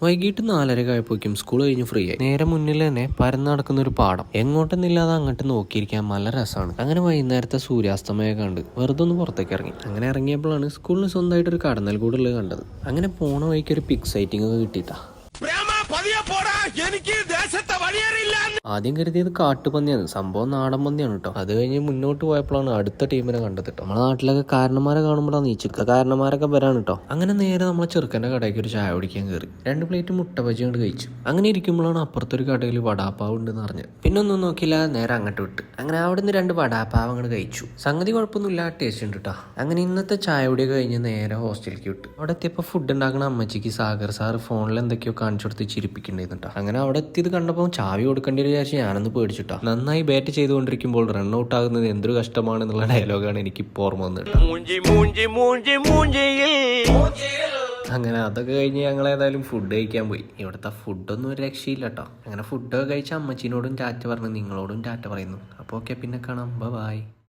വൈകിട്ട് 4:30 ആയപ്പോഴേക്കും സ്കൂൾ കഴിഞ്ഞ് ഫ്രീ ആയി. നേരെ മുന്നിൽ തന്നെ പരന്ന് നടക്കുന്ന ഒരു പാടം. എങ്ങോട്ടെന്നില്ലാതെ അങ്ങോട്ട് നോക്കിയിരിക്കാൻ നല്ല രസമാണ്. അങ്ങനെ വൈകുന്നേരത്തെ സൂര്യാസ്തമയം കണ്ട് വെറുതെ ഒന്ന് പുറത്തേക്ക് ഇറങ്ങി. അങ്ങനെ ഇറങ്ങിയപ്പോഴാണ് സ്കൂളിന് സ്വന്തമായിട്ട് ഒരു കടന്നൽ കൂടുള്ളത് കണ്ടത്. അങ്ങനെ പോണ വഴിക്ക് ഒരു പിക് സൈറ്റിംഗ് ഒക്കെ കിട്ടിയിട്ടാ. ആദ്യം കരുതിയത് കാട്ടുപന്നിയാണ്, സംഭവം നാടൻ പന്നിയാണ് കേട്ടോ. അത് കഴിഞ്ഞ് മുന്നോട്ട് പോയപ്പോഴാണ് അടുത്ത ടീമിനെ കണ്ടത് കേട്ടോ. നമ്മളെ നാട്ടിലൊക്കെ കാരണന്മാരെ കാണുമ്പോഴാണ് ഈ ചിക്ക കാരണന്മാരൊക്കെ വരാണ് കേട്ടോ. അങ്ങനെ നേരെ നമ്മളെ ചെറുക്കൻ്റെ കടയ്ക്ക് ഒരു ചായ കുടിക്കാൻ കയറി. 2 പ്ലേറ്റ് മുട്ട ബജി കൊണ്ട് കഴിച്ചു. അങ്ങനെ ഇരിക്കുമ്പോഴാണ് അപ്പുറത്തൊരു കടയിൽ വടാപ്പാവ് ഉണ്ടെന്ന് അറിഞ്ഞത്. പിന്നെ ഒന്നും നോക്കില്ല, നേരെ അങ്ങോട്ട് വിട്ട്. അങ്ങനെ അവിടെ നിന്ന് 2 വടാപ്പാവ് അങ്ങോട്ട് കഴിച്ചു. സംഗതി കുഴപ്പമൊന്നുമില്ല, ടേസ്റ്റ് ഉണ്ട് കേട്ടോ. അങ്ങനെ ഇന്നത്തെ ചായ കുടിയൊക്കെ കഴിഞ്ഞ് നേരെ ഹോസ്റ്റലിലേക്ക് വിട്ടു. അവിടെ എത്തിയപ്പോൾ ഫുഡ് ഉണ്ടാക്കുന്ന അമ്മച്ചിക്ക് സാഗർ സാർ ഫോണിൽ എന്തൊക്കെയോ കാണിച്ചു കൊടുത്ത് ചിരിപ്പിക്കണ്ടായിരുന്നു കേട്ടോ. അങ്ങനെ അവിടെ എത്തിയത് കണ്ടപ്പോൾ ചാവി കൊടുക്കേണ്ടി വിചാരിച്ച് ഞാനൊന്ന് പേടിച്ചിട്ടാ. നന്നായി ബാറ്റ് ചെയ്തുകൊണ്ടിരിക്കുമ്പോൾ റൺ ഔട്ട് ആകുന്നത് എന്തൊരു കഷ്ടമാണെന്നുള്ള ഡയലോഗാണ് എനിക്ക് ഇപ്പോൾ ഓർമ്മ വന്നത്. അങ്ങനെ അതൊക്കെ കഴിഞ്ഞ് ഞങ്ങൾ ഏതായാലും ഫുഡ് കഴിക്കാൻ പോയി. ഇവിടുത്തെ ഫുഡൊന്നും ഒരു രക്ഷയില്ല കേട്ടോ. അങ്ങനെ ഫുഡൊക്കെ കഴിച്ച അമ്മച്ചിനോടും ടാറ്റ പറഞ്ഞു, നിങ്ങളോടും ടാറ്റ പറയുന്നു. അപ്പോൾ ഓക്കെ, പിന്നെ കാണാം, ബൈ.